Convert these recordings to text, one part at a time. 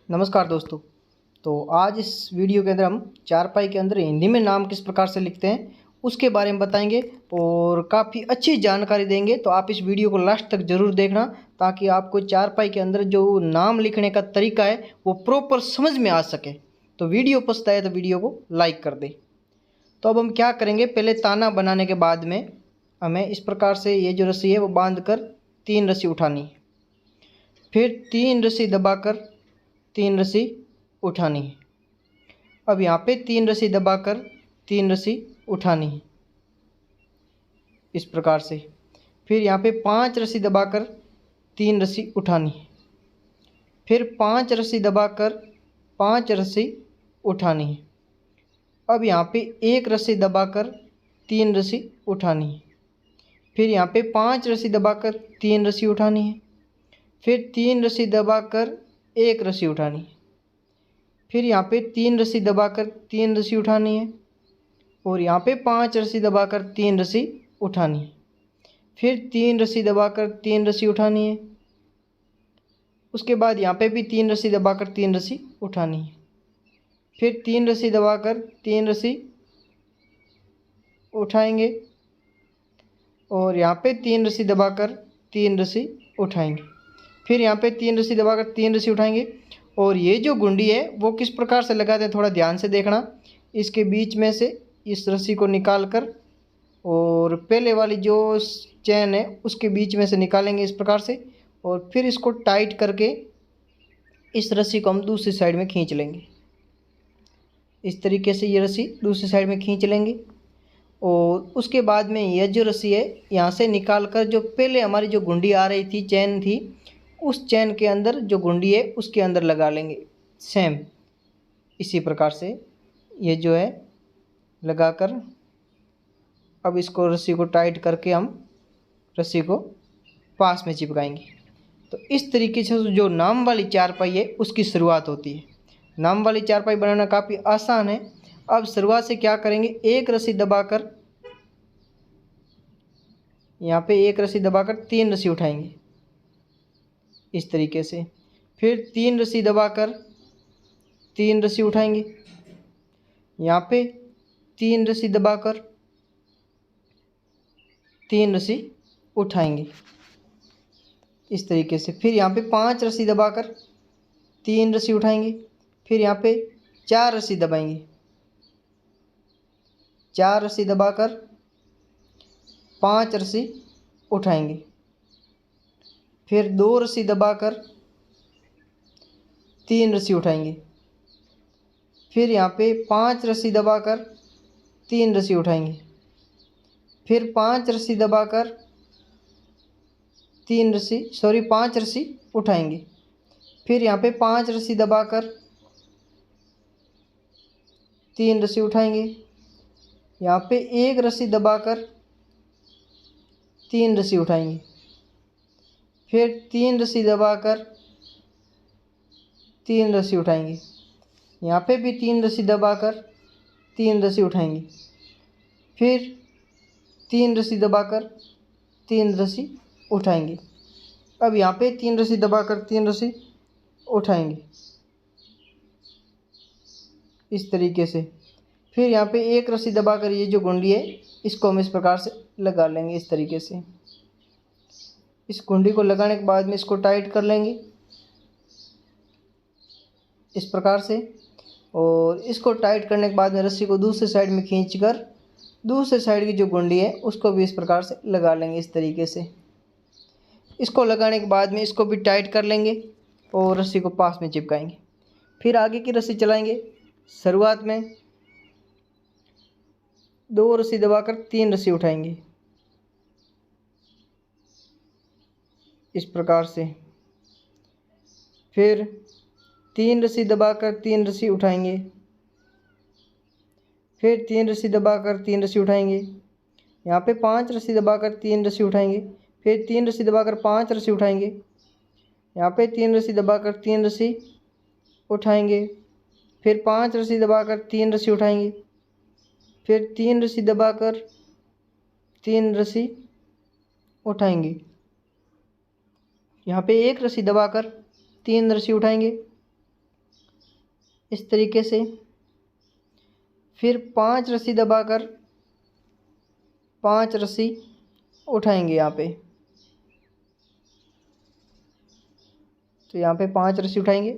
नमस्कार दोस्तों। तो आज इस वीडियो के अंदर हम चारपाई के अंदर हिंदी में नाम किस प्रकार से लिखते हैं उसके बारे में बताएंगे और काफ़ी अच्छी जानकारी देंगे। तो आप इस वीडियो को लास्ट तक ज़रूर देखना ताकि आपको चारपाई के अंदर जो नाम लिखने का तरीका है वो प्रॉपर समझ में आ सके। तो वीडियो पसंद आए तो वीडियो को लाइक कर दें। तो अब हम क्या करेंगे, पहले ताना बनाने के बाद में हमें इस प्रकार से ये जो रस्सी है वो बांध कर 3 रस्सी उठानी, फिर 3 रस्सी दबाकर 3 रस्सी उठानी है। अब यहाँ पे 3 रस्सी दबाकर 3 रस्सी उठानी है इस प्रकार से। फिर यहाँ पे 5 रस्सी दबाकर 3 रस्सी उठानी है, फिर 5 रस्सी दबाकर 5 रस्सी उठानी है। अब यहाँ पे 1 रस्सी दबाकर 3 रस्सी उठानी है, फिर यहाँ पे 5 रस्सी दबाकर 3 रस्सी उठानी है, फिर 3 रस्सी दबाकर 1 रस्सी उठानी है, फिर यहाँ पे 3 रस्सी दबाकर 3 रस्सी उठानी है और यहाँ पे 5 रस्सी दबाकर 3 रस्सी उठानी है, फिर 3 रस्सी दबाकर 3 रस्सी उठानी है। उसके बाद यहाँ पे भी 3 रस्सी दबाकर 3 रस्सी उठानी है, फिर 3 रस्सी दबाकर 3 रस्सी उठाएंगे और यहाँ पे 3 रस्सी दबाकर 3 रस्सी उठाएंगे, फिर यहाँ पे 3 रस्सी दबाकर 3 रस्सी उठाएंगे। और ये जो गुंडी है वो किस प्रकार से लगाते हैं थोड़ा ध्यान से देखना। इसके बीच में से इस रस्सी को निकाल कर और पहले वाली जो चैन है उसके बीच में से निकालेंगे इस प्रकार से, और फिर इसको टाइट करके इस रस्सी को हम दूसरी साइड में खींच लेंगे। इस तरीके से ये रस्सी दूसरी साइड में खींच लेंगे और उसके बाद में यह जो रस्सी है यहाँ से निकाल कर जो पहले हमारी जो गुंडी आ रही थी, चैन थी, उस चैन के अंदर जो गुंडी है उसके अंदर लगा लेंगे। सेम इसी प्रकार से ये जो है लगाकर अब इसको रस्सी को टाइट करके हम रस्सी को पास में चिपकाएंगे। तो इस तरीके से जो नाम वाली चारपाई है उसकी शुरुआत होती है। नाम वाली चारपाई बनाना काफ़ी आसान है। अब शुरुआत से क्या करेंगे, एक रस्सी दबाकर यहाँ पे एक रस्सी दबाकर 3 रस्सी उठाएंगे इस तरीके से, फिर 3 रस्सी दबाकर 3 रस्सी उठाएंगे, यहाँ पे 3 रस्सी दबाकर 3 रस्सी उठाएंगे इस तरीके से, फिर यहाँ पे 5 रस्सी दबाकर 3 रस्सी उठाएंगे, फिर यहाँ पे 4 रस्सी दबाएंगे, 4 रस्सी दबाकर 5 रस्सी उठाएंगे, फिर 2 रस्सी दबाकर 3 रस्सी उठाएंगे, फिर यहाँ पे 5 रस्सी दबाकर 3 रस्सी उठाएंगे, फिर 5 रस्सी दबाकर 5 रस्सी उठाएंगे, फिर यहाँ पे 5 रस्सी दबाकर 3 रस्सी उठाएंगे, यहाँ पे 1 रस्सी दबाकर 3 रस्सी उठाएंगे, फिर 3 रस्सी दबाकर 3 रस्सी उठाएंगे, यहाँ पे भी 3 रस्सी दबाकर 3 रस्सी उठाएंगे, फिर 3 रस्सी दबाकर 3 रस्सी उठाएंगे। अब यहाँ पे 3 रस्सी दबाकर 3 रस्सी उठाएंगे इस तरीके से, फिर यहाँ पे 1 रस्सी दबाकर ये जो गुंडी है इसको हम इस प्रकार से लगा लेंगे इस तरीके से। इस गुंडी को लगाने के बाद में इसको टाइट कर लेंगे इस प्रकार से, और इसको टाइट करने के बाद में रस्सी को दूसरी साइड में खींचकर दूसरी साइड की जो गुंडी है उसको भी इस प्रकार से लगा लेंगे इस तरीके से। इसको लगाने के बाद में इसको भी टाइट कर लेंगे और रस्सी को पास में चिपकाएंगे, फिर आगे की रस्सी चलाएंगे। शुरुआत में 2 रस्सी दबाकर 3 रस्सी उठाएंगे इस प्रकार से, फिर 3 रस्सी दबाकर 3 रस्सी उठाएंगे, फिर 3 रस्सी दबाकर 3 रस्सी उठाएंगे, यहाँ पे 5 रस्सी दबाकर 3 रस्सी उठाएंगे, फिर 3 रस्सी दबाकर 5 रस्सी उठाएंगे, यहाँ पे 3 रस्सी दबाकर 3 रस्सी उठाएंगे, फिर 5 रस्सी दबाकर 3 रस्सी उठाएंगे, फिर 3 रस्सी दबाकर 3 रस्सी उठाएंगे, यहाँ पे 1 रस्सी दबाकर 3 रस्सी उठाएंगे, इस तरीके से। फिर 5 रस्सी दबाकर 5 रस्सी उठाएंगे यहाँ पे। तो यहाँ पे 5 रस्सी उठाएंगे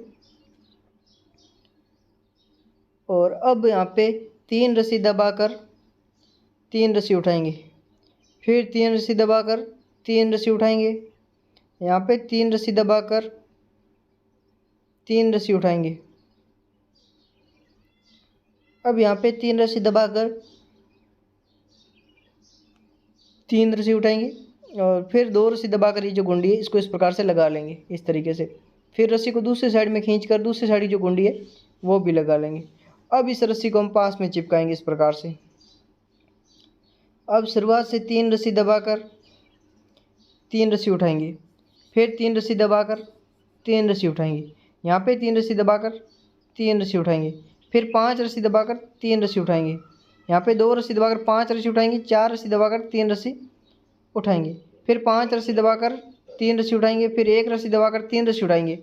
और अब यहाँ पे 3 रस्सी दबाकर 3 रस्सी उठाएंगे। फिर 3 रस्सी दबाकर 3 रस्सी उठाएंगे। यहाँ पे 3 रस्सी दबाकर 3 रस्सी उठाएंगे। अब यहाँ पे 3 रस्सी दबाकर 3 रस्सी उठाएंगे और फिर 2 रस्सी दबाकर ये जो गुंडी है इसको इस प्रकार से लगा लेंगे इस तरीके से। फिर रस्सी को दूसरी साइड में खींचकर दूसरी साइड की जो गुंडी है वो भी लगा लेंगे। अब इस रस्सी को हम पास में चिपकाएंगे इस प्रकार से। अब शुरुआत से 3 रस्सी दबाकर 3 रस्सी उठाएंगे। फिर 3 रस्सी दबाकर 3 रस्सी उठाएंगे। यहाँ पे 3 रस्सी दबाकर 3 रस्सी उठाएंगे। फिर 5 रस्सी दबाकर 3 रस्सी उठाएंगे। यहाँ पे 2 रस्सी दबाकर 5 रस्सी उठाएंगे। 4 रस्सी दबाकर 3 रस्सी उठाएंगे। फिर 5 रस्सी दबाकर 3 रस्सी उठाएंगे। फिर 1 रस्सी दबाकर 3 रस्सी उठाएंगे।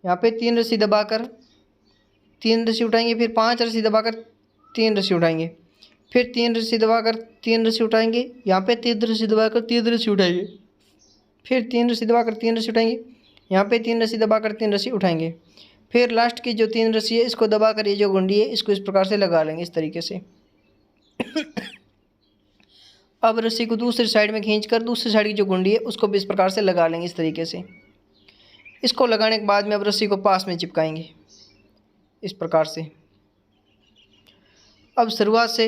यहाँ पे 3 रस्सी दबाकर 3 रस्सी उठाएंगे। फिर 5 रस्सी दबाकर 3 रस्सी उठाएंगे। फिर 3 रस्सी दबाकर 3 रस्सी उठाएंगे। यहाँ पे 3 रस्सी दबाकर 3 रस्सी उठाएंगे। फिर 3 रस्सी दबाकर 3 रस्सी उठाएंगे। यहाँ पे 3 रस्सी दबाकर 3 रस्सी उठाएंगे। फिर लास्ट की जो 3 रस्सी है इसको दबाकर ये जो गुंडी है इसको इस प्रकार से लगा लेंगे इस तरीके से। अब रस्सी को दूसरी साइड में खींचकर दूसरी साइड की जो गुंडी है उसको भी इस प्रकार से लगा लेंगे इस तरीके से। इसको लगाने के बाद में अब रस्सी को पास में चिपकाएंगे इस प्रकार से। अब शुरुआत से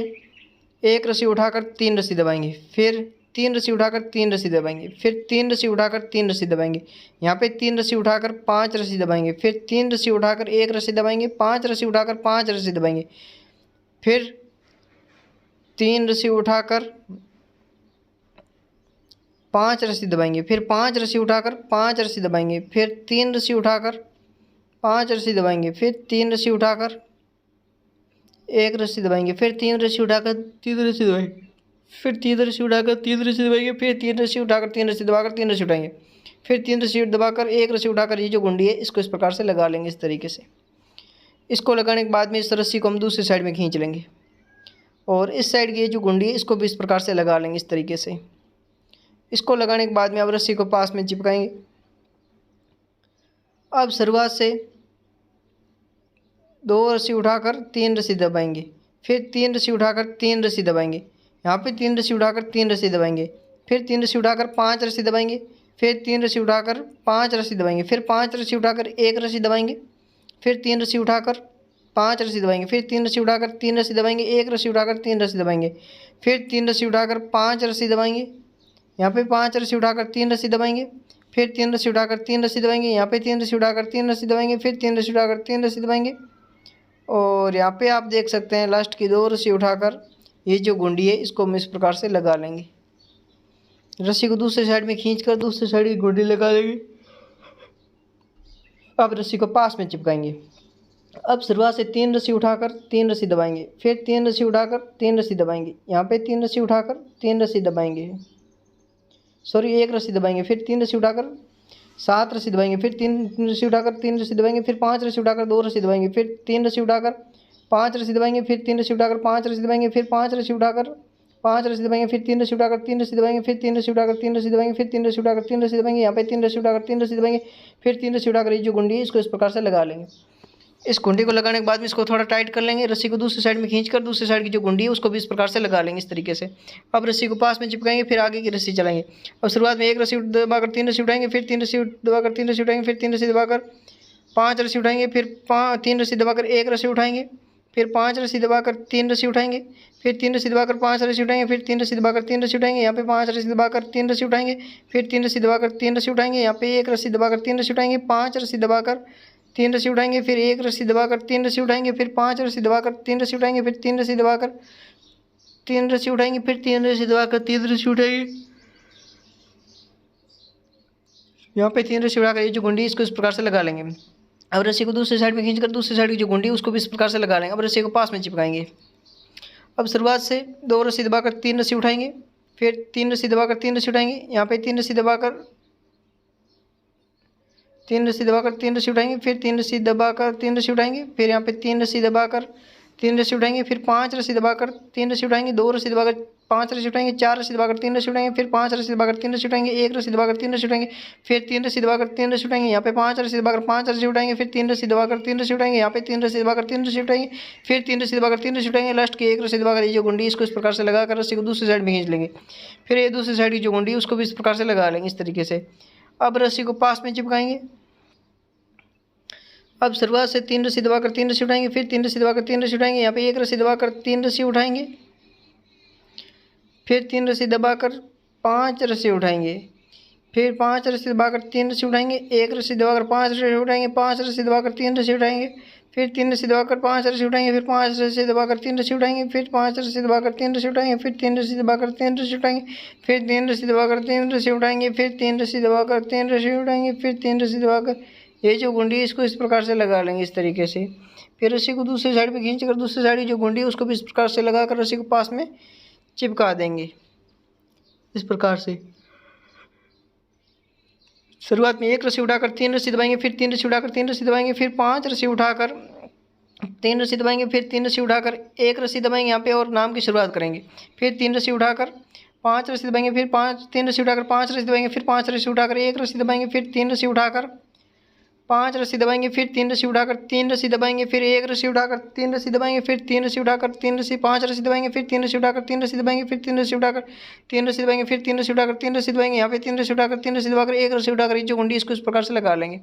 1 रस्सी उठाकर 3 रस्सी दबाएंगे। फिर 3 रस्सी उठाकर 3 रस्सी दबाएंगे। फिर 3 रस्सी उठाकर 3 रस्सी दबाएंगे। यहाँ पे 3 रस्सी उठाकर 5 रस्सी दबाएंगे। फिर 3 रस्सी उठाकर 1 रस्सी दबाएंगे। 5 रस्सी उठाकर 5 रस्सी दबाएंगे। फिर 3 रस्सी उठाकर 5 रस्सी दबाएंगे। फिर 5 रस्सी उठाकर 5 रस्सी दबाएंगे। फिर 3 रस्सी उठाकर 5 रस्सी दबाएंगे। फिर 3 रस्सी उठाकर 1 रस्सी दबाएंगे। फिर 3 रस्सी उठाकर 3 रस्सी दबाएंगे। फिर 3 रस्सी उठाकर 3 रस्सी दबाएंगे। फिर 3 रस्सी उठाकर 3 रस्सी दबाकर 3 रस्सी उठाएंगे। फिर 3 रस्सी दबाकर 1 रस्सी उठाकर ये जो गुंडी है इसको इस प्रकार से लगा लेंगे इस तरीके से। इसको लगाने के बाद में इस रस्सी को हम दूसरी साइड में खींच लेंगे और इस साइड की ये जो गुंडी है इसको भी इस प्रकार से लगा लेंगे इस तरीके से। इसको लगाने के बाद में अब रस्सी को पास में चिपकाएंगे। अब शुरुआत से 2 रस्सी उठाकर 3 रस्सी दबाएंगे। फिर 3 रस्सी उठाकर 3 रस्सी दबाएंगे। यहाँ पे 3 रस्सी उठाकर 3 रस्सी दबाएंगे। फिर 3 रस्सी उठाकर 5 रस्सी दबाएंगे। फिर 3 रस्सी उठाकर 5 रस्सी दबाएंगे। फिर 5 रस्सी उठाकर 1 रस्सी दबाएंगे। फिर 3 रस्सी उठाकर 5 रस्सी दबाएंगे। फिर 3 रस्सी उठाकर 3 रस्सी दबाएंगे। 1 रस्सी उठाकर 3 रस्सी दबाएंगे। फिर 3 रस्सी उठाकर 5 रस्सी दबाएंगे। यहाँ पे 5 रस्सी उठाकर 3 रस्सी दबाएंगे। फिर 3 रस्सी उठाकर 3 रस्सी दबाएंगे। यहाँ पे 3 रस्सी उठाकर 3 रस्सी दबाएंगे। फिर 3 रस्सी उठाकर 3 रस्सी दबाएंगे और यहाँ पे आप देख सकते हैं लास्ट की 2 रस्सी उठाकर ये जो गुंडी है इसको हम इस प्रकार से लगा लेंगे। रस्सी को दूसरी साइड में खींचकर दूसरी साइड की गुंडी लगा लेंगे। अब रस्सी को पास में चिपकाएंगे। अब शुरुआत से 3 रस्सी उठाकर 3 रस्सी दबाएंगे। फिर 3 रस्सी उठाकर 3 रस्सी दबाएंगे। यहाँ पे 3 रस्सी उठाकर 3 रस्सी दबाएंगे, 1 रस्सी दबाएंगे। फिर 3 रस्सी उठाकर 7 रस्सी दबाएंगे। फिर 3 रस्सी उठाकर 3 रस्सी दबाएंगे। फिर 5 रस्सी उठाकर 2 रस्सी दबाएंगे। फिर 3 रस्सी उठाकर 5 रस्सी दबाएंगे। फिर 3 रस्सी उठाकर 5 रस्सी दबाएंगे। फिर 5 रस्सी उठाकर 5 रस्सी दबाएंगे। फिर 3 रस्सी उठाकर 3 रस्सी दबाएंगे। फिर 3 रस्सी उठाकर 3 रस्सी दबाएंगे। फिर 3 रस्सी उठाकर 3 रस्सी दबाएंगे। यहाँ पे 3 रस्सी उठाकर 3 रस्सी दबाएंगे। फिर 3 रस्सी उठाकर ये जो गुंडी है इसको इस प्रकार से लगा लेंगे। इस गुंडी को लगाने के बाद में इसको थोड़ा टाइट कर लेंगे। रस्सी को दूसरी साइड में खींचकर दूसरी साइड की जो गुंडी है उसको भी इस प्रकार से लगा लेंगे इस तरीके से। अब रस्सी को पास में चिपकाएंगे। फिर आगे की रस्सी चलाएंगे। अब शुरुआत में 1 रस्सी दबाकर 3 रस्सी उठाएंगे। फिर 3 रस्सी दबाकर 3 रस्सी उठाएंगे। फिर 3 रस्सी दबाकर 5 रस्सी उठाएंगे। फिर 3 रस्सी दबाकर 1 रस्सी उठाएंगे। फिर 5 रस्सी दबाकर 3 रस्सी उठाएंगे। फिर 3 रस्सी दबाकर 5 रस्सी उठाएंगे। फिर 3 रस्सी दबाकर 3 रस्सी उठाएंगे। यहाँ पे 5 रस्सी दबाकर 3 रस्सी उठाएंगे। फिर 3 रस्सी दबाकर 3 रस्सी उठाएंगे। यहाँ पे 1 रस्सी दबाकर 3 रस्सी उठाएंगे। 5 रस्सी दबाकर 3 रस्सी उठाएंगे। फिर 1 रस्सी दबाकर 3 रस्सी उठाएंगे। फिर 5 रस्सी दबाकर 3 रस्सी उठाएंगे। फिर 3 रस्सी दबाकर 3 रस्सी उठाएंगे। फिर 3 रस्सी दबाकर 3 रस्सी उठाएंगे। यहाँ पे 3 रस्सी उठाकर ये जो गुंडी इसको इस प्रकार से लगा लेंगे। अब रस्सी को दूसरी साइड में खींचकर दूसरी साइड की जो गुंडी उसको भी इस प्रकार से लगा लेंगे। अब रस्सी को पास में चिपकाएंगे। अब शुरुआत से 2 रस्सी दबाकर 3 रस्सी उठाएंगे। फिर 3 रस्सी दबाकर 3 रस्सी उठाएंगे। यहाँ पे 3 रस्सी दबाकर तीन रस्सी दबाकर तीन रस्सी उठाएंगे, फिर तीन रस्सी दबाकर तीन रस्सी उठाएंगे, फिर यहाँ पे तीन रस्सी दबाकर तीन रस्सी उठाएंगे, फिर पांच रस्सी दबाकर तीन रस्सी उठाएंगे, दो रस्सी दबाकर पांच रस्सी उठाएंगे, चार रस्सी दबाकर तीन रस्सी उठाएंगे, फिर पांच रस्सी दबाकर तीन रस्सी उठाएंगे, एक रस्सी दबाकर तीन रस्सी उठाएंगे, फिर तीन रस्सी दबाकर तीन रस्सी उठाएंगे, यहाँ पे पांच रस्सी दबाकर पांच रस्सी उठाएंगे, फिर तीन रस्सी दबाकर तीन रस्सी उठाएंगे, यहाँ पे तीन रस्सी दबाकर तीन रस्सी उठाएंगे, फिर तीन रस्सी दबाकर तीन रस्सी उठाएंगे, लास्ट की एक रस्सी दबाकर ये जो गुंडी इसको इस प्रकार से लगाकर रस्सी को दूसरी साइड में खींच लेंगे। फिर ये दूसरी साइड की जो गुंडी उसको भी इस प्रकार से लगा लेंगे इस तरीके से। अब रस्सी को पास में चिपकाएंगे। अब शुरुआत से तीन रस्सी दबाकर तीन रस्सी उठाएंगे, फिर तीन रस्सी दबाकर तीन रस्सी उठाएंगे, यहाँ पे एक रस्सी दबाकर तीन रस्सी उठाएंगे, फिर तीन रस्सी दबाकर पांच रस्सी उठाएंगे, फिर पांच रस्सी दबाकर तीन रस्सी उठाएंगे, एक रस्सी दबाकर पांच रस्सी उठाएंगे, पांच रस्सी दबाकर तीन रस्सी उठाएंगे, फिर तीन रस्सी दबाकर पांच रस्सी उठाएंगे, फिर पांच रस्सी दबाकर तीन रस्सी उठाएंगे, फिर पांच रस्सी दबाकर तीन रस्सी उठाएंगे, फिर तीन रस्सी दबाकर तीन रस्सी उठाएंगे, फिर तीन रस्सी दबाकर तीन रस्सी उठाएंगे, फिर तीन रस्सी दबाकर तीन रस्सी उठाएंगे, फिर तीन रस्सी दबाकर ये जो गुंडी है इसको इस प्रकार से लगा लेंगे इस तरीके से। फिर रस्सी को दूसरी साइड में खींच कर दूसरी साइड की जो गुंडी है उसको भी इस प्रकार से लगाकर रस्सी को पास में चिपका देंगे इस प्रकार से। शुरुआत में एक रस्सी उठाकर तीन रस्सी दबाएंगे, फिर तीन रस्सी उठाकर तीन रस्सी दबाएंगे, फिर पांच रस्सी उठाकर तीन रस्सी दबाएंगे, फिर तीन रस्सी उठाकर एक रस्सी दबाएंगे यहाँ पे और नाम की शुरुआत करेंगे, फिर तीन रस्सी उठाकर पांच रस्सी दबाएंगे, फिर पांच तीन रस्सी उठाकर पांच रस्सी दबाएंगे, फिर पांच रस्सी उठाकर एक रस्सी दबाएंगे, फिर तीन रस्सी उठाकर पांच रस्सी दबाएंगे, फिर तीन रस्सी उठाकर तीन रस्सी दबाएंगे, फिर एक रस्सी उठाकर तीन रस्सी दबाएंगे, फिर तीन रस्सी उठाकर तीन रस्सी पांच रस्सी दबाएंगे, फिर तीन रस्सी उठाकर तीन रस्सी दबाएंगे, फिर तीन रस्सी उठाकर तीन रस्सी दबाएंगे, फिर तीन रस्सी उठाकर तीन रस्सी दबाएंगे, यहाँ पे तीन रस्सी उठाकर तीन रस्सी दबाकर एक रस्सी उठाकर ये जो गुंडी इसको इस प्रकार से लगा लेंगे।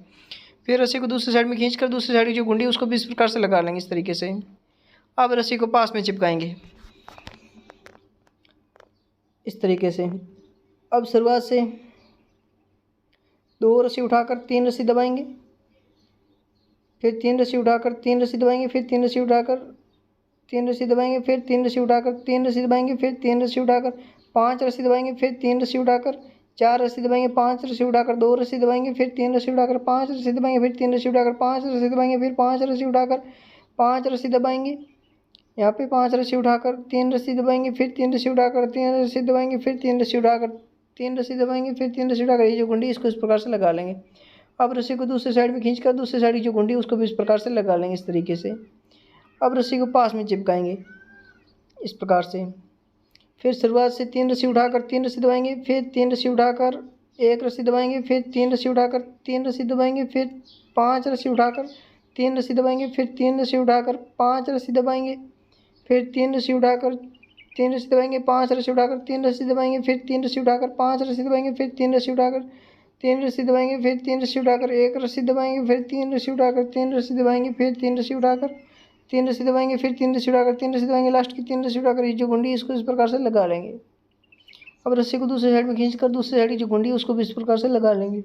फिर रस्सी को दूसरी साइड में खींचकर दूसरी साइड की जो गुंडी उसको भी इस प्रकार से लगा लेंगे इस तरीके से। अब रस्सी को पास में चिपकाएंगे इस तरीके से। अब शुरुआत से दो रस्सी उठाकर तीन रस्सी दबाएंगे, फिर तीन रस्सी उठाकर तीन रस्सी दबाएंगे, फिर तीन रस्सी उठाकर तीन रस्सी दबाएंगे, फिर तीन रस्सी उठाकर तीन रस्सी दबाएंगे, फिर तीन रस्सी उठाकर पांच रस्सी दबाएंगे, फिर तीन रस्सी उठाकर चार रस्सी दबाएंगे, पांच रस्सी उठाकर दो रस्सी दबाएंगे, फिर तीन रस्सी उठाकर पांच रस्सी दबाएंगे, फिर तीन रस्सी उठाकर पांच रस्सी दबाएंगे, फिर पांच रस्सी उठाकर पांच रस्सी दबाएंगे, यहाँ पे पांच रस्सी उठाकर तीन रस्सी दबाएंगे, फिर तीन रस्सी उठाकर तीन रस्सी दबाएंगे, फिर तीन रस्सी उठाकर तीन रस्सी दबाएंगे, फिर तीन रस्सी उठाकर ये जो गुंडी इसको इस प्रकार से लगा लेंगे। अब रस्सी को दूसरी साइड में खींचकर दूसरी साइड की जो गुंडी उसको भी इस प्रकार से लगा लेंगे इस तरीके से। अब रस्सी को पास में चिपकाएंगे इस प्रकार से। फिर शुरुआत से तीन रस्सी उठाकर तीन रस्सी दबाएंगे, फिर तीन रस्सी उठाकर एक रस्सी दबाएंगे, फिर तीन रस्सी उठाकर तीन रस्सी दबाएंगे, फिर पांच रस्सी उठाकर तीन रस्सी दबाएंगे, फिर तीन रस्सी उठाकर पांच रस्सी दबाएंगे, फिर तीन रस्सी उठाकर तीन रस्सी दबाएंगे, पांच रस्सी उठाकर तीन रस्सी दबाएंगे, फिर तीन रस्सी उठाकर पांच रस्सी दबाएंगे, फिर तीन रस्सी उठाकर तीन रस्सी दबाएंगे, फिर तीन रस्सी उठाकर एक रस्सी दबाएंगे, फिर तीन रस्सी उठाकर तीन रस्सी दबाएंगे, फिर तीन रस्सी उठाकर तीन रस्सी दबाएंगे, फिर तीन रस्सी उठाकर तीन रस्सी दबाएंगे, लास्ट की तीन रस्सी उठाकर ये जो गुंडी इसको इस प्रकार से लगा लेंगे। अब रस्सी को दूसरी साइड में खींचकर दूसरी साइड की जो गुंडी उसको भी इस प्रकार से लगा लेंगे।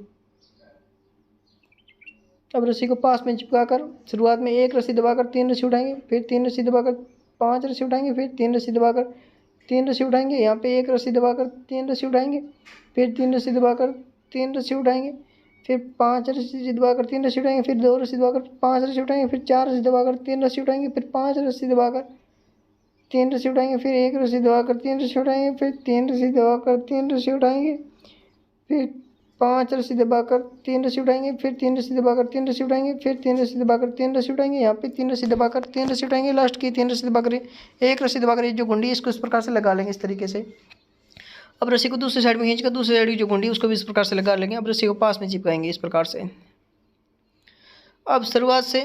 अब रस्सी को पास में चिपकाकर शुरुआत में एक रस्सी दबाकर तीन रस्सी उठाएंगे, फिर तीन रस्सी दबाकर पांच रस्सी उठाएंगे, फिर तीन रस्सी दबाकर तीन रस्सी उठाएंगे, यहाँ पे एक रस्सी दबाकर तीन रस्सी उठाएंगे, फिर तीन रस्सी दबाकर तीन रस्सी उठाएंगे, फिर पांच रस्सी दबाकर तीन रस्सी उठाएंगे, फिर दो रस्सी दबाकर पांच रस्सी उठाएंगे, फिर चार रस्सी दबाकर तीन रस्सी उठाएंगे, फिर पांच रस्सी दबाकर तीन रस्सी उठाएंगे, फिर एक रस्सी दबाकर तीन रस्सी उठाएंगे, फिर तीन रस्सी दबाकर तीन रस्सी उठाएंगे, फिर पांच रस्सी दबाकर तीन रस्सी उठाएंगे, फिर तीन रस्सी दबाकर तीन रस्सी उठाएंगे, फिर तीन रस्सी दबाकर तीन रस्सी उठाएंगे, यहाँ पे तीन रस्सी दबाकर तीन रस्सी उठाएंगे, लास्ट की तीन रस्सी दबाकर एक रस्सी दबाकर जो गुंडी इसको इस प्रकार से लगा लेंगे इस तरीके से। अब रस्सी को दूसरी साइड में खींचकर दूसरी साइड की जो गुंडी उसको भी इस प्रकार से लगा लेंगे। अब रस्सी को पास में चिपकाएंगे इस प्रकार से। अब शुरुआत से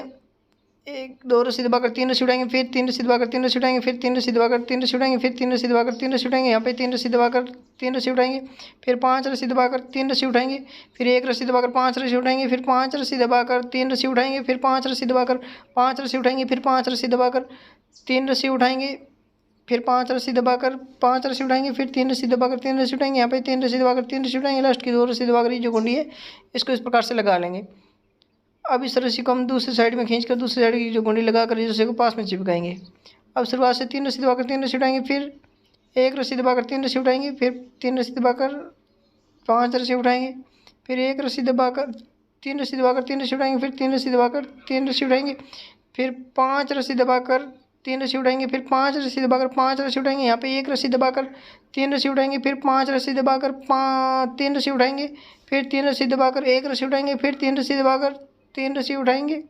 एक दो रस्सी दबाकर तीन रस्सी उठाएंगे, फिर तीन रस्सी दबाकर तीन रस्सी उठाएंगे, फिर तीन रस्सी दबाकर तीन रस्सी उठाएंगे, फिर तीन रस्सी दबाकर तीन रस्सी उठाएंगे, यहाँ पे तीन रस्सी दबाकर तीन रस्सी उठाएंगे, फिर पांच रस्सी दबाकर तीन रस्सी उठाएंगे, फिर एक रस्सी दबाकर पांच रस्सी उठाएंगे, फिर पांच रस्सी दबाकर तीन रस्सी उठाएंगे, फिर पांच रस्सी दबाकर पांच रस्सी उठाएंगे, फिर पांच रस्सी दबाकर तीन रस्सी उठाएंगे, फिर पांच रस्सी दबाकर पांच रस्सी उठाएंगे, फिर तीन रस्सी दबाकर तीन रस्सी उठाएंगे, यहाँ पे तीन रस्सी दबाकर तीन रस्सी उठाएंगे, लास्ट की दो रस्सी दबाकर ये जो गुंडी है इसको इस प्रकार से लगा लेंगे। अब इस रस्सी को हम दूसरी साइड में खींचकर दूसरी साइड की जो गुंडी लगाकर इस रस्सी को पास में चिपकाएंगे। अब शुरुआत से तीन रस्सी दबाकर तीन रस्सी उठाएंगे, फिर एक रस्सी दबाकर तीन रस्सी उठाएंगे, फिर तीन रस्सी दबाकर पांच रस्सी उठाएंगे, फिर एक रस्सी दबाकर तीन रस्सी उठाएंगे, फिर तीन रस्सी दबाकर तीन रस्सी उठाएंगे, फिर पांच रस्सी दबाकर तीन रस्सी उठाएंगे, फिर पांच रस्सी दबाकर पांच रस्सी उठाएंगे, यहाँ पे एक रस्सी दबाकर तीन रस्सी उठाएंगे, फिर पांच रस्सी दबाकर तीन रस्सी उठाएंगे, फिर 3 रस्सी दबाकर 1 रस्सी उठाएंगे, फिर 3 रस्सी दबाकर 3 रस्सी उठाएंगे,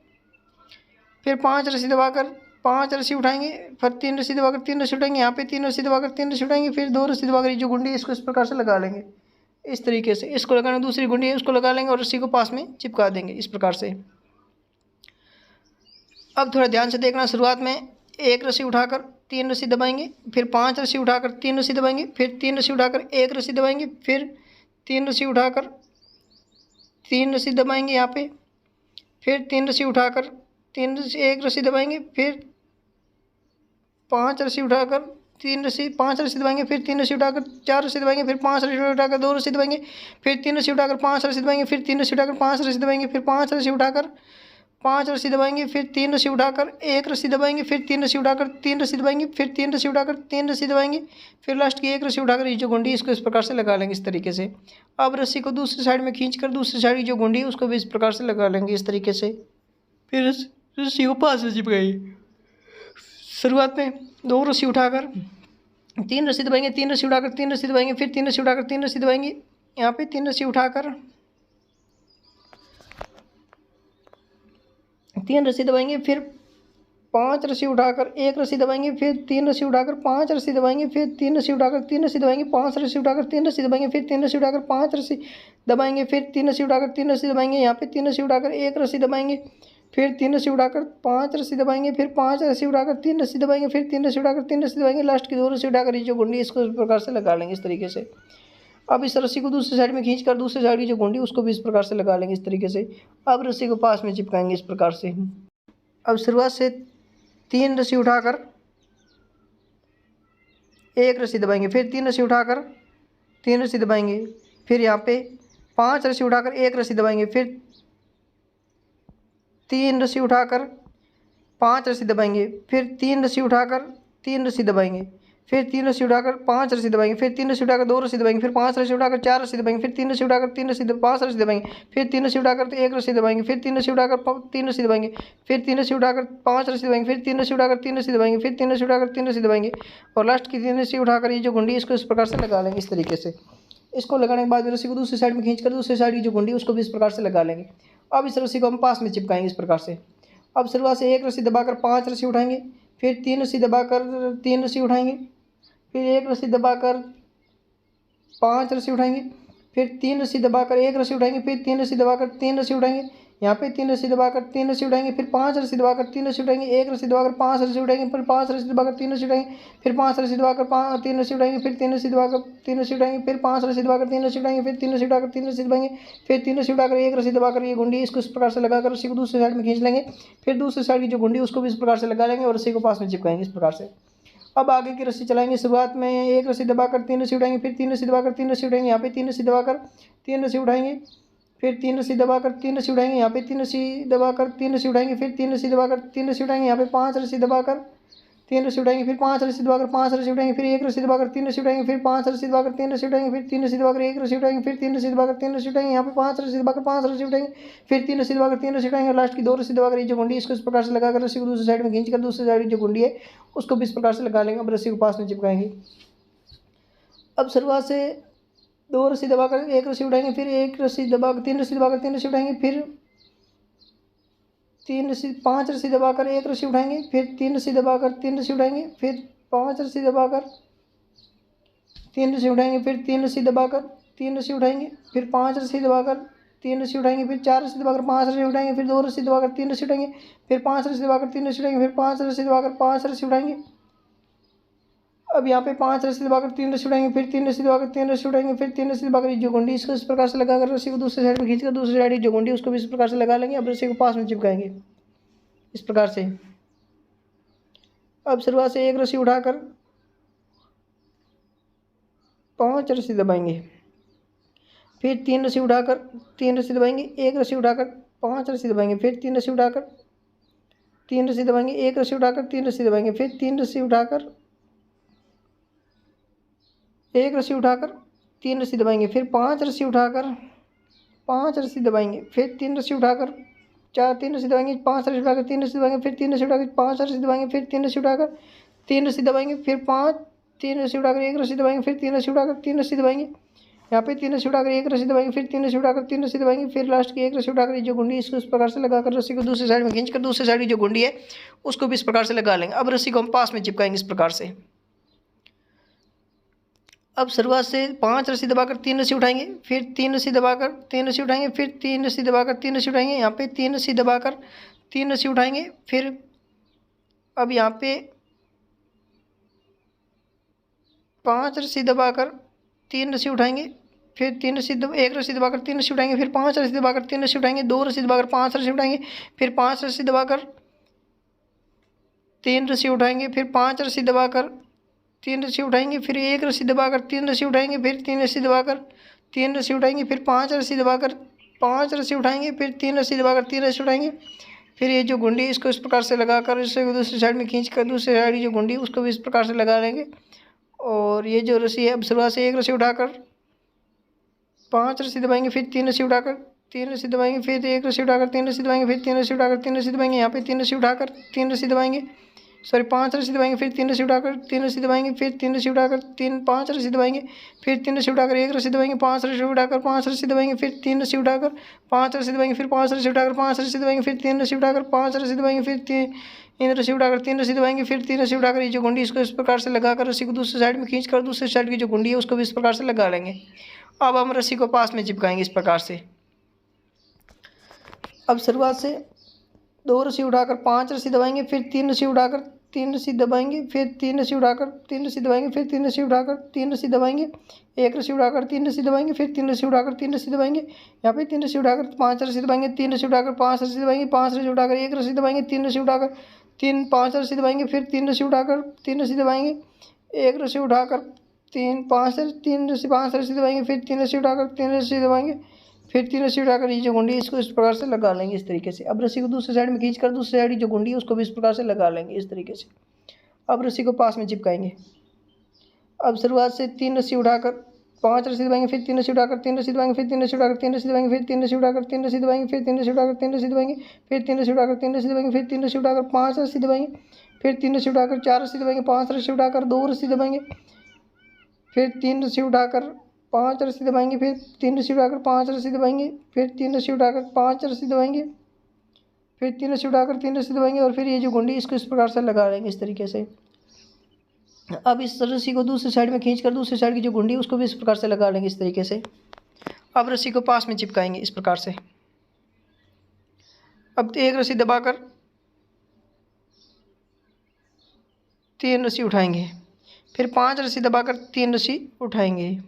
फिर 5 रस्सी दबाकर 5 रस्सी उठाएंगे, फिर 3 रस्सी दबाकर 3 रस्सी उठाएंगे, यहाँ पे 3 रस्सी दबाकर 3 रस्सी उठाएंगे, फिर 2 रस्सी दबाकर ये जो गुंडी है इसको इस प्रकार से लगा लेंगे। इस तरीके से इसको लगाना, दूसरी गुंडी है उसको लगा लेंगे और रस्सी को पास में चिपका देंगे इस प्रकार से। अब थोड़ा ध्यान से देखना, शुरुआत में 1 रस्सी उठाकर 3 रस्सी दबाएंगे, फिर 5 रस्सी उठाकर 3 रस्सी दबाएंगे, फिर 3 रस्सी उठाकर 1 रस्सी दबाएंगे, फिर 3 रस्सी उठाकर 3 रस्सी दबाएंगे यहाँ पे, फिर 3 रस्सी उठाकर 1 रस्सी दबाएंगे, फिर 5 रस्सी उठाकर 5 रस्सी दबाएंगे, फिर 3 रस्सी उठाकर 4 रस्सी दबाएंगे, फिर 5 रस्सी उठाकर 2 रस्सी दबाएंगे, फिर 3 रस्सी उठाकर 5 रस्सी दबाएंगे, फिर 3 रस्सी उठाकर 5 रस्सी दबाएंगे, फिर 5 रस्सी उठाकर 5 रस्सी दबाएंगे, फिर 3 रस्सी उठाकर 1 रस्सी दबाएंगे, फिर 3 रस्सी उठाकर 3 रस्सी दबाएंगे, फिर 3 रस्सी उठाकर 3 रस्सी दबाएंगे, फिर लास्ट की 1 रस्सी उठाकर ये जो गुंडी इसको इस प्रकार से लगा लेंगे इस तरीके से। अब रस्सी को दूसरी साइड में खींचकर दूसरी साइड की जो गुंडी है उसको भी इस प्रकार से लगा लेंगे इस तरीके से। फिर रस्सी को पास में चिपकाएंगे। शुरुआत में 2 रस्सी उठाकर 3 रस्सी दबाएंगे, 3 रस्सी उठाकर 3 रस्सी दबाएंगे, फिर 3 रस्सी उठाकर 3 रस्सी दबाएंगे, यहाँ पे 3 रस्सी उठाकर 3 रस्सी दबाएंगे, फिर 5 रस्सी उठाकर 1 रस्सी दबाएंगे, फिर 3 रस्सी उठाकर 5 रस्सी दबाएंगे, फिर 3 रस्सी उठाकर 3 रस्सी दबाएंगे, 5 रस्सी उठाकर 3 रस्सी दबाएंगे, फिर 3 रस्सी उठाकर 5 रस्सी दबाएंगे, फिर 3 रस्सी उठाकर 3 रस्सी दबाएंगे, यहाँ पे 3 रस्सी उठाकर 1 रस्सी दबाएंगे, फिर 3 रस्सी उठाकर 5 रस्सी दबाएंगे, फिर 5 रस्सी उठाकर 3 रस्सी दबाएंगे, फिर 3 रस्सी उठाकर 3 रस्सी दबाएंगे, लास्ट की 2 रस्सी उठाकर ये जो गुंडी इसको इस प्रकार से लगा लेंगे इस तरीके से। अब इस रस्सी को दूसरी साइड में खींचकर दूसरी साइड की जो गुंडी उसको भी इस प्रकार से लगा लेंगे इस तरीके से। अब रस्सी को पास में चिपकाएंगे इस प्रकार से। अब शुरुआत से 3 रस्सी उठाकर 1 रस्सी दबाएंगे, फिर 3 रस्सी उठाकर 3 रस्सी दबाएंगे, फिर यहाँ पे 5 रस्सी उठाकर 1 रस्सी दबाएंगे, फिर 3 रस्सी उठाकर 5 रस्सी दबाएंगे, फिर 3 रस्सी उठाकर 3 रस्सी दबाएंगे, फिर 3 रस्सी उठाकर 5 रस्सी दबाएंगे, फिर 3 रस्सी उठाकर 2 रस्सी दबाएंगे, फिर 5 रस्सी उठाकर 4 रस्सी दबाएंगे, फिर 3 रस्सी उठाकर 3 रस्सी 5 रस्सी दबाएंगे, फिर 3 रस्सी उठाकर 1 रस्सी दबाएंगे, फिर 3 रस्सी उठाकर 3 रस्सी दबाएंगे, फिर 3 रस्सी उठाकर 5 रस्सी दबाएंगे, फिर 3 रस्सी उठाकर 3 रस्सी दबाएंगे, फिर 3 रस्सी उठाकर 3 रस्सी दबाएंगे और लास्ट की 3 रस्सी उठाकर ये जो गुंडी इसको इस प्रकार से लगा लेंगे इस तरीके से। इसको लगाने के बाद रस्सी को दूसरी साइड में खींचकर दूसरी साइड की जो गुंडी उसको भी इस प्रकार से लगा लेंगे। अब इस रस्सी को हम पास में चिपकाएंगे इस प्रकार से। अब शुरुआत से 1 रस्सी दबाकर 5 रस्सी उठाएंगे, फिर 3 रस्सी दबाकर 3 रस्सी उठाएंगे, फिर 1 रस्सी दबाकर 5 रस्सी उठाएंगे, फिर 3 रस्सी दबाकर 1 रस्सी उठाएंगे, फिर 3 रस्सी दबाकर 3 रस्सी उठाएंगे, यहाँ पे 3 रस्सी दबाकर 3 रस्सी उठाएंगे, फिर 5 रस्सी दबाकर 3 रस्सी उठाएंगे, 1 रस्सी दबाकर 5 रस्सी उठाएंगे, फिर 5 रस्सी दबाकर 3 रस्सी उठाएंगे, फिर 5 रस्सी दबाकर 3 रस्सी उठाएंगे, फिर 3 रस्सी दबाकर 3 रस्सी उठाएंगे, फिर 5 रस्सी दबाकर 3 रस्सी उठाएंगे, फिर 3 रस्सी उठाकर 3 रस्सी दबाएंगे, फिर 3 रस्सी उठाकर 1 रस्सी दबाकर ये गुंडी इसको इस प्रकार से लगाकर रस्सी को दूसरी साइड में खींच लेंगे, फिर दूसरी साइड की जो गुंडी उसको भी इस प्रकार से लगा लेंगे और रस्सी को पास में चिपकाएंगे इस प्रकार से। अब आगे की रस्सी चलाएंगे। शुरुआत में 1 रस्सी दबाकर 3 रस्सी उठाएंगे, फिर 3 रस्सी दबाकर 3 रस्सी उठाएंगे, यहाँ पे 3 रस्सी दबाकर 3 रस्सी उठाएंगे, फिर 3 रस्सी दबाकर 3 रस्सी उठाएंगे, यहाँ पे 3 रस्सी दबाकर 3 रस्सी उठाएंगे, फिर 3 रस्सी दबाकर 3 रस्सी उठाएंगे, यहाँ पे 5 रस्सी दबाकर 3 रस्सी उठाएंगे, फिर 5 रस्सी दबाकर 5 रस्सी उठाएंगे, फिर 1 रस्सी दबाकर 3 रस्सी उठाएंगे, फिर 5 रस्सी दबाकर 3 रस्सी उठाएंगे, फिर 3 रस्सी दबाकर 1 रस्सी उठाएंगे, फिर 3 रस्सी दबाकर 3 रस्सी उठाएंगे, यहाँ पे 5 रस्सी दबाकर 5 रस्सी उठाएंगे, फिर 3 रस्सी दबाकर 3 रस्सी उठाएंगे और लास्ट की 2 रस्सी दबाकर ये जो गुंडी इसको इस प्रकार से लगाकर रस्सी को दूसरी साइड में खींचकर दूसरी साइड की जो गुंडी है उसको भी इस प्रकार से लगा लेंगे। अब रस्सी को पास में चिपकाएंगे। अब शुरुआत से 2 रस्सी दबाकर 1 रस्सी उठाएंगे, फिर 1 रस्सी दबाकर 3 रस्सी दबाकर 3 रस्सी उठाएंगे, फिर 5 रस्सी दबाकर 1 रस्सी उठाएंगे, फिर 3 रस्सी दबाकर 3 रस्सी उठाएंगे, फिर 5 रस्सी दबाकर 3 रस्सी उठाएंगे, फिर 3 रस्सी दबाकर 3 रस्सी उठाएंगे, फिर 5 रस्सी दबाकर 3 रस्सी उठाएंगे, फिर 4 रस्सी दबाकर 5 रस्सी उठाएंगे, फिर 2 रस्सी दबाकर 3 रस्सी उठाएंगे, फिर 5 रस्सी दबाकर 3 रस्सी उठाएंगे, फिर 5 रस्सी दबाकर 5 रस्सी उठाएंगे। अब यहाँ पे 5 रस्सी दबाकर 3 रस्सी उठाएंगे, फिर 3 रस्सी दबाकर 3 रस्सी उठाएंगे, फिर 3 रस्सी दबाकर जो गुंडी इसको इस प्रकार से लगाकर रस्सी को दूसरी साइड में खींचकर दूसरी साइड की जो गुंडी उसको भी इस प्रकार से लगा लेंगे। अब रस्सी को पास में चिपकाएंगे इस प्रकार से। अब शुरुआत से 1 रस्सी उठाकर 5 रस्सी दबाएंगे, फिर 3 रस्सी उठाकर 3 रस्सी दबाएंगे, 1 रस्सी उठाकर 5 रस्सी दबाएंगे, फिर 3 रस्सी उठाकर 3 रस्सी दबाएंगे, 1 रस्सी उठाकर 3 रस्सी दबाएंगे, फिर 3 रस्सी उठाकर 1 रस्सी उठाकर 3 रस्सी दबाएंगे, फिर 5 रस्सी उठाकर 5 रस्सी दबाएंगे, फिर 3 रस्सी उठाकर 3 रस्सी दबाएंगे, 5 रस्सी उठाकर 3 रस्सी दबाएंगे, फिर 3 रस्सी उठाकर 5 रस्सी दबाएंगे, फिर 3 रस्सी उठाकर 3 रस्सी दबाएंगे, फिर 3 रस्सी उठाकर 1 रस्सी दबाएंगे, फिर 3 रस्सी उठाकर 3 रस्सी दबाएंगे यहाँ पे 3 रस्सी उठाकर एक रस्सी दबाएंगे, फिर 3 रस्सी उठाकर 3 रस्सी दबाएंगे, फिर लास्ट की एक रस्सी उठाकर ये जो गुंडी इसको इस प्रकार से लगाकर रस्सी को दूसरी साइड में खींचकर दूसरी साइड की जो गुंडी है उसको भी इस प्रकार से लगा लेंगे। अब रस्सी को हम पास में चिपकाएंगे इस प्रकार से। अब शुरुआत से 5 रस्सी दबाकर 3 रस्सी उठाएंगे, फिर 3 रस्सी दबाकर 3 रस्सी उठाएंगे, फिर 3 रस्सी दबाकर 3 रस्सी उठाएंगे, यहाँ पे 3 रस्सी दबाकर 3 रस्सी उठाएंगे, फिर अब यहाँ पे 5 रस्सी दबाकर 3 रस्सी उठाएंगे, फिर 3 रस्सी एक रस्सी दबाकर 3 रस्सी उठाएंगे, फिर 5 रस्सी दबाकर 3 रस्सी उठाएंगे, 2 रस्सी दबाकर 5 रस्सी उठाएंगे, फिर 5 रस्सी दबाकर 3 रस्सी उठाएंगे, फिर 5 रस्सी दबाकर 3 रस्सी उठाएंगे, फिर एक रस्सी दबाकर 3 रस्सी उठाएंगे, फिर 3 रस्सी दबाकर 3 रस्सी उठाएंगे, फिर 5 रस्सी दबाकर 5 रस्सी उठाएंगे, फिर 3 रस्सी दबाकर 3 रस्सी उठाएंगे। फिर ये जो गुंडी इसको इस प्रकार से लगाकर इसे दूसरी साइड में खींचकर दूसरी साइड की जो गुंडी उसको भी इस प्रकार से लगा लेंगे। और ये जो रस्सी है अब शुरुआत से एक रस्सी उठाकर 5 रस्सी दबाएंगे, फिर 3 रस्सी उठाकर 3 रस्सी दबाएंगे, फिर एक रस्सी उठाकर 3 रस्सी दबाएंगे, फिर 3 रस्सी उठाकर 3 रस्सी दबाएंगे, यहाँ पे 3 रस्सी उठाकर 3 रस्सी दबाएंगे, 5 रस्सी दबाएंगे, फिर 3 रस्सी उठाकर 3 रस्सी दबाएंगे, फिर 3 रस्सी उठाकर 5 रस्सी दबाएंगे, फिर 3 रस्सी उठाकर एक रस्सी दबाएंगे, 5 रस्सी उठाकर 5 रस्सी दबाएंगे, फिर 3 रस्सी उठाकर 5 रस्सी दबाएंगे, फिर 5 रस्सी उठाकर 5 रस्सी दबाएंगे, फिर 3 रस्सी उठाकर 5 रस्सी दबाएंगे, फिर 3 रस्सी उठाकर 3 रस्सी दबाएंगे, फिर 3 रस्सी उठाकर ये जो गुंडी इसको इस प्रकार से लगाकर रस्सी को दूसरी साइड में खींचकर दूसरी साइड की जो गुंडी है उसको भी इस प्रकार से लगा लेंगे। अब हम रस्सी को पास में चिपकाएंगे इस प्रकार से। अब शुरुआत से 2 रस्सी उठाकर 5 रस्सी दबाएंगे, फिर 3 रस्सी उठाकर 3 रस्सी दबाएंगे, फिर 3 रस्सी उठाकर 3 रस्सी दबाएंगे, फिर 3 रस्सी उठाकर 3 रस्सी दबाएंगे, एक रस्सी उठाकर 3 रस्सी दबाएंगे, फिर 3 रस्सी उठाकर 3 रस्सी दबाएंगे, यहाँ पे 3 रस्सी उठाकर 5 रस्सी दबाएंगे, 3 रस्सी उठाकर 5 रस्सी दबाएंगे, 5 रस्सी उठाकर एक रस्सी दबाएंगे, 3 रस्सी उठाकर 5 रस्सी दबाएंगे, फिर 3 रस्सी उठाकर 3 रस्सी दबाएंगे, एक रस्सी उठाकर 5 रस्सी दबाएंगे, फिर 3 रस्सी उठाकर 3 रस्सी दबाएंगे, फिर 3 रस्सी उठाकर ये जो गुंडी इसको इस प्रकार से लगा लेंगे इस तरीके से। अब रस्सी को दूसरी साइड में खींचकर दूसरी साइड की जो गुंडी उसको भी इस प्रकार से लगा लेंगे इस तरीके से। अब रस्सी को पास में चिपकाएंगे। अब शुरुआत से 3 रस्सी उठाकर 5 रस्सी दबाएंगे, फिर 3 रस्सी उठाकर 3 रस्सी दबाएंगे, फिर 3 रस्सी उठाकर 3 रस्सी दबाएंगे, फिर 3 रस्सी उठाकर 3 रस्सी दबाएंगे, फिर 3 रस्सी उठाकर 3 रस्सी दबाएंगे, फिर 3 रस्सी उठाकर 3 रस्सी दबाएंगे, फिर 3 रस्सी उठाकर 5 रस्सी दबाएंगे, फिर 3 रस्सी उठाकर 4 रस्सी दबाएंगे, 5 रस्सी उठाकर 2 रस्सी दबाएंगे, फिर 3 रस्सी उठाकर 5 रस्सी दबाएंगे, फिर 3 रस्सी उठाकर 5 रस्सी दबाएंगे, फिर 3 रस्सी उठाकर 5 रस्सी दबाएंगे, फिर 3 रस्सी उठाकर 3 रस्सी दबाएंगे, और फिर ये जो गुंडी इसको इस प्रकार से लगा लेंगे इस तरीके से। अब इस रस्सी को दूसरी साइड में खींचकर दूसरी साइड की जो गुंडी उसको भी इस प्रकार से लगा लेंगे इस तरीके से। अब रस्सी को पास में चिपकाएंगे इस प्रकार से। अब एक रस्सी दबाकर 3 रस्सी उठाएंगे, फिर 5 रस्सी दबाकर 3 रस्सी उठाएंगे,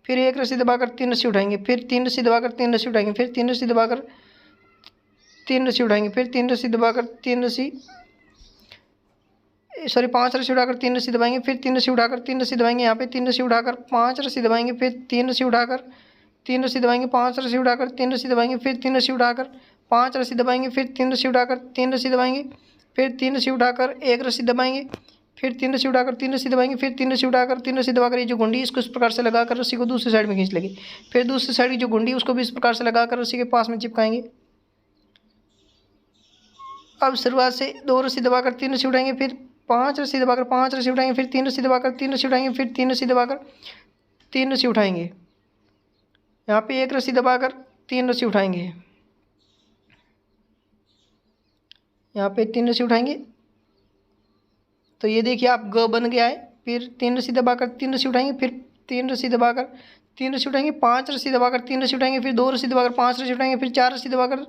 फिर एक रस्सी दबाकर 3 रस्सी उठाएंगे, फिर 3 रस्सी दबाकर 3 रस्सी उठाएंगे, फिर 3 रस्सी दबाकर 3 रस्सी उठाएंगे, फिर 3 रस्सी दबाकर 3 रस्सी 5 रस्सी उठाकर 3 रस्सी दबाएंगे, फिर 3 रस्सी उठाकर 3 रस्सी दबाएंगे, यहाँ पे 3 रस्सी उठाकर 5 रस्सी दबाएंगे, फिर 3 रस्सी उठाकर 3 रस्सी दबाएंगे, 5 रस्सी उठाकर 3 रस्सी दबाएंगे, फिर 3 रस्सी उठाकर 5 रस्सी दबाएंगे, फिर 3 रस्सी उठाकर 3 रस्सी दबाएंगे, फिर 3 रस्सी उठाकर एक रस्सी दबाएंगे, फिर 3 रस्सी उठाकर 3 रस्सी दबाएंगे, फिर 3 रस्सी उठाकर 3 रस्सी दबाकर ये जो गुंडी इसको इस प्रकार से लगाकर रस्सी को दूसरी साइड में खींच लेंगे। फिर दूसरी साइड की जो गुंडी उसको भी इस प्रकार से लगाकर रस्सी के पास में चिपकाएंगे। अब शुरुआत से 2 रस्सी दबाकर 3 रस्सी उठाएंगे, फिर 5 रस्सी दबाकर 5 रस्सी उठाएंगे, फिर 3 रस्सी दबाकर 3 रस्सी उठाएंगे, फिर 3 रस्सी दबाकर 3 रस्सी उठाएंगे, यहाँ पे एक रस्सी दबाकर 3 रस्सी उठाएंगे, यहाँ पे 3 रस्सी उठाएंगे, तो ये देखिए आप ग बन गया है। फिर 3 रस्सी दबाकर 3 रस्सी उठाएंगे, फिर 3 रस्सी दबाकर 3 रस्सी उठाएंगे, 5 रस्सी दबाकर 3 रस्सी उठाएंगे, फिर 2 रस्सी दबाकर 5 रस्सी उठाएंगे, फिर 4 रस्सी दबाकर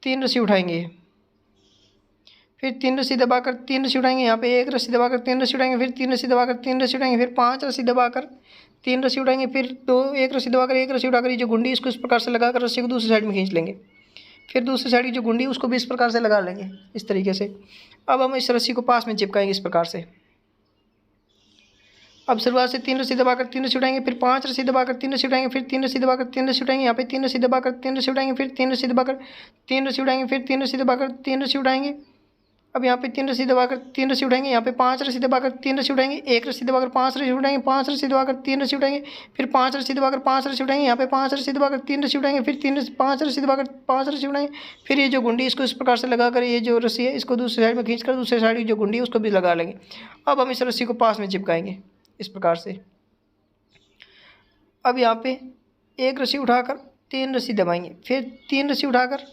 3 रस्सी उठाएंगे, फिर 3 रस्सी दबाकर 3 रस्सी उठाएंगे, यहाँ पे एक रस्सी दबाकर 3 रस्सी उठाएंगे, फिर 3 रस्सी दबाकर 3 रस्सी उठाएंगे, फिर 5 रस्सी दबाकर 3 रस्सी उठाएंगे, फिर एक रस्सी दबाकर एक रस्सी उठाकर ये जो गुंडी इसको इस प्रकार से लगाकर रस्सी को दूसरी साइड में खींच लेंगे। फिर दूसरी साइड की जो गुंडी उसको भी इस प्रकार से लगा लेंगे इस तरीके से। अब हम इस रस्सी को पास में चिपकाएंगे इस प्रकार से। अब शुरुआत से 3 रस्सी दबाकर 3 रस्सी उठाएंगे, फिर 5 रस्सी दबाकर 3 रस्सी उठाएंगे, फिर 3 रस्सी दबाकर 3 रस्सी उठाएंगे, यहाँ पे 3 रस्सी दबाकर 3 रस्सी उठाएंगे, फिर 3 रस्सी दबाकर 3 रस्सी उठाएंगे, फिर 3 रस्सी दबाकर 3 रस्सी उठाएंगे। अब यहाँ पे 3 रस्सी दबाकर 3 रस्सी उठाएंगे, यहाँ पे 5 रस्सी दबाकर 3 रस्सी उठाएंगे, एक रस्सी दबाकर 5 रस्सी उठाएंगे, 5 रस्सी दबाकर 3 रस्सी उठाएंगे, फिर 5 रस्सी दबाकर 5 रस्सी उठाएंगे, यहाँ पे 5 रस्सी दबाकर 3 रस्सी उठाएंगे, फिर 5 रस्सी दबाकर 5 रस्सी उठाएंगे। फिर ये जो गुंडी इसको इस प्रकार से लगाकर ये जो रस्सी है इसको दूसरी साइड में खींचकर दूसरी साइड की जो गुंडी है उसको भी लगा लेंगे। अब हम इस रस्सी को पास में चिपकाएंगे इस प्रकार से। अब यहाँ पे एक रस्सी उठाकर 3 रस्सी दबाएंगे, फिर 3 रस्सी उठाकर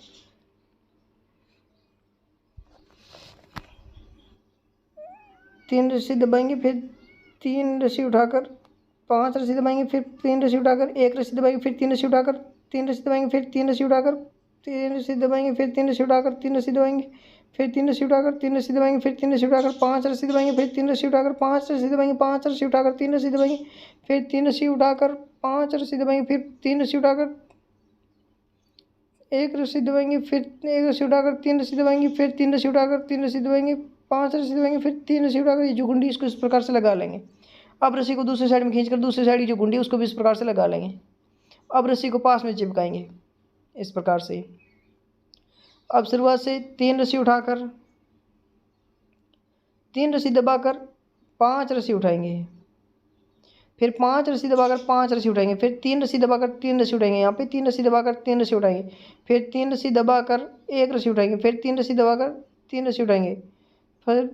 3 रस्सी दबाएंगे, फिर 3 रस्सी उठाकर 5 रस्सी दबाएंगे, फिर 3 रस्सी उठाकर 1 रस्सी दबाएंगे, फिर 3 रस्सी उठाकर 3 रस्सी दबाएंगे, फिर 3 रस्सी उठाकर 3 रस्सी दबाएंगे, फिर 3 रस्सी उठाकर 3 रस्सी दबाएंगे, फिर 3 रस्सी उठाकर 3 रस्सी दबाएंगे, फिर 3 रस्सी उठाकर 5 रस्सी दबाएंगे, फिर 3 रस्सी उठाकर 5 रस्सी दबाएंगे, 5 रस्सी उठाकर 3 रस्सी दबाएंगे, फिर 3 रस्सी उठाकर 5 रस्सी दबाएंगे, फिर 3 रस्सी उठाकर 1 रस्सी दबाएंगे, फिर 1 रस्सी उठाकर 3 रस्सी दबाएंगे, फिर 3 रस्सी उठाकर 3 रस्सी दबाएंगे, 5 रस्सी दबाएंगे, फिर 3 रस्सी उठाकर ये जो गुंडी इसको इस प्रकार से लगा लेंगे। अब रस्सी को दूसरी साइड में खींचकर दूसरी साइड की जो गुंडी उसको भी इस प्रकार से लगा लेंगे। अब रस्सी को पास में चिपकाएंगे इस प्रकार से। अब शुरुआत से 3 रस्सी उठाकर 3 रस्सी दबाकर 5 रस्सी उठाएंगे, फिर 5 रस्सी दबाकर 5 रस्सी उठाएंगे, फिर 3 रस्सी दबाकर 3 रस्सी उठाएंगे, यहाँ पे 3 रस्सी दबाकर 3 रस्सी उठाएंगे, फिर 3 रस्सी दबाकर 1 रस्सी उठाएंगे, फिर 3 रस्सी दबाकर 3 रस्सी उठाएंगे, फिर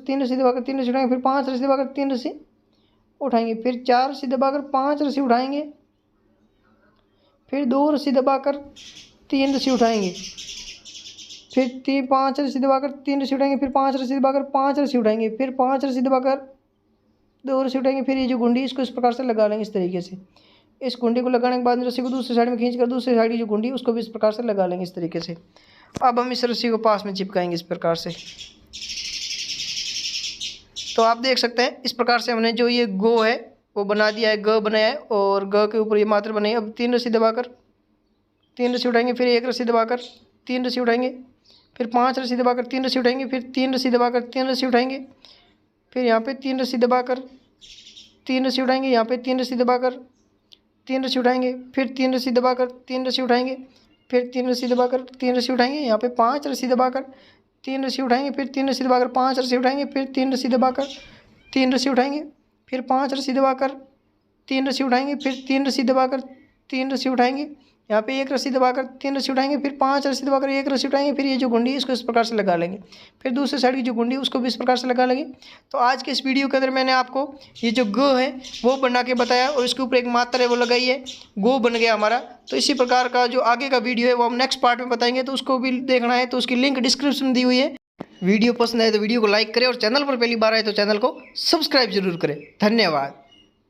3 रस्सी दबाकर 3 रस्सी उठाएंगे, फिर 5 रस्सी दबाकर 3 रस्सी उठाएंगे, फिर 4 रस्सी दबाकर 5 रस्सी उठाएंगे, फिर 2 रस्सी दबाकर 3 रस्सी उठाएंगे, फिर 5 रस्सी दबाकर 3 रस्सी उठाएंगे, फिर 5 रस्सी दबाकर 5 रस्सी उठाएंगे, फिर 5 रस्सी दबाकर 2 रस्सी उठाएंगे, फिर ये जो गुंडी इसको इस प्रकार से लगा लेंगे इस तरीके से। इस गुंडी को लगाने के बाद में रस्सी को दूसरी साइड में खींचकर दूसरी साइड की जो गुंडी उसको भी इस प्रकार से लगा लेंगे इस तरीके से। अब हम इस रस्सी को पास में चिपकाएंगे इस प्रकार से। तो आप देख सकते हैं इस प्रकार से हमने जो ये गो है वो बना दिया है, ग बनाया है और ग के ऊपर ये मात्रा बनाई है। अब 3 रस्सी दबाकर 3 रस्सी उठाएंगे, फिर 1 रस्सी दबाकर 3 रस्सी उठाएंगे, फिर 5 रस्सी दबाकर 3 रस्सी उठाएंगे, फिर 3 रस्सी दबाकर 3 रस्सी उठाएंगे, फिर यहाँ पे 3 रस्सी दबाकर 3 रस्सी उठाएंगे, यहाँ पे 3 रस्सी दबाकर 3 रस्सी उठाएंगे, फिर 3 रस्सी दबाकर 3 रस्सी उठाएंगे, फिर 3 रस्सी दबाकर 3 रस्सी उठाएंगे, यहाँ पे 5 रस्सी दबाकर 3 रस्सी उठाएंगे, फिर 3 रस्सी दबाकर 5 रस्सी उठाएंगे, फिर 3 रस्सी दबाकर 3 रस्सी उठाएंगे, फिर 5 रस्सी दबाकर 3 रस्सी उठाएंगे, फिर 3 रस्सी दबाकर 3 रस्सी उठाएंगे, यहाँ पे 1 रस्सी दबाकर 3 रस्सी उठाएंगे, फिर 5 रस्सी दबाकर 1 रस्सी उठाएंगे, फिर ये जो गुंडी इसको इस प्रकार से लगा लेंगे, फिर दूसरी साइड की जो गुंडी उसको भी इस प्रकार से लगा लेंगे। तो आज के इस वीडियो के अंदर मैंने आपको ये जो ग है वो बना के बताया और इसके ऊपर एक मात्रा है वो लगाई है, गो बन गया हमारा। तो इसी प्रकार का जो आगे का वीडियो है वो हम नेक्स्ट पार्ट में बताएंगे, तो उसको भी देखना है तो उसकी लिंक डिस्क्रिप्शन में दी हुई है। वीडियो पसंद आए तो वीडियो को लाइक करें और चैनल पर पहली बार आए तो चैनल को सब्सक्राइब जरूर करें। धन्यवाद।